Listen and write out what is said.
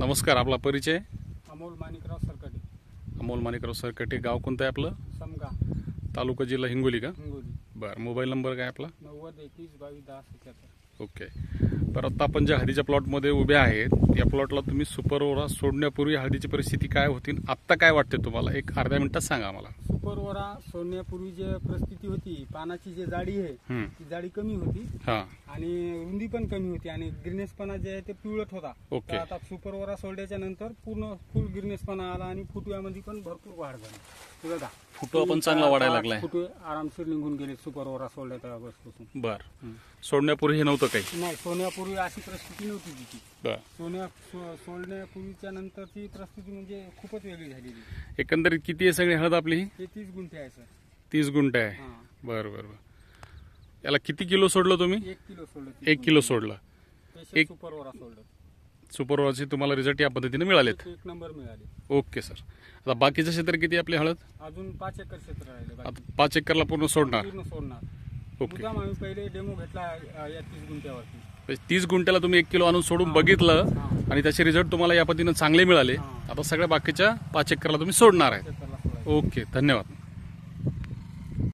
नमस्कार, आपला परिचय? अमोल माणिकराव सरकटे. अमोल माणिकराव सरकटे. गाव कोणतं आहे आपलं? समगा, तालुका जिल्हा हिंगोली का? हिंगोली. बरं. मोबाईल नंबर काय आपला? 90 21 22 10 77. ओके. तर आता आपण ज्या हळदीच्या प्लॉटमध्ये उभे आहेत या प्लॉटला तुम्ही सुपर ओरा सोडण्यापूर्वी हळदीची परिस्थिती काय होती, आत्ता काय वाटते तुम्हाला? एक अर्ध्या मिनिटात सांगा आम्हाला. सुपर ओरा सोडण्यापूर्वी जे परिस्थिती होती, पानाची जी जाडी आहे ती जाडी कमी होती आणि रुंदी पण कमी होती आणि ग्रीनेसपणा जे आहे ते पिवळट होता. ओके. आता सुपर ओरा सोडल्याच्या नंतर पूर्ण फुल ग्रीनेसपणा आला आणि फुटव्यामध्ये पण भरपूर वाढ झाली. बघा, फुटवा पण चांगला वाढायला लागलाय. फुटवे आरामशीर निघून गेले सुपर ओरा सोडल्या तेव्हापासून. बर. सोडण्यापूर्वी हे नव्हतं काही? नाही, सोडण्यापूर्वी अशी परिस्थिती नव्हती तिची. बर. सोडण्यापूर्वीच्या नंतरची परिस्थिती म्हणजे खूपच वेगळी झालेली. एकंदरीत किती आहे सगळी हळद आपली? हे 30 गुंठे आहे सर. 30 गुंठे आहे. बरं बरं बरं. याला किती किलो सोडलं तुम्ही? 1 किलो सोडलं. 1 किलो सोडलं. एक सुपर ओरा सोडलं. सुपर ओराचे तुम्हाला रिझल्ट या पद्धतीने मिळालेत? 1 नंबर मिळाले. Okay sir. आता बाकीचं क्षेत्र किती आपली हळद? अजून 5 एकर क्षेत्र राहिले. आता 5 एकरला पूर्ण सोडणार? पूर्ण सोडणार. ओके. मुद्दाम आम्ही पहिले डेमो घेतला या 30 गुंठ्यावरती. 30 गुंठ्याला तुम्ही 1 किलो आणून सोडून बघितलं आणि त्याचे रिझल्ट तुम्हाला या पद्धतीने चांगले मिळाले. आता सगळ्या बाकीच्या 5 एकरला तुम्ही सोडणार आहे. ओके, धन्यवाद.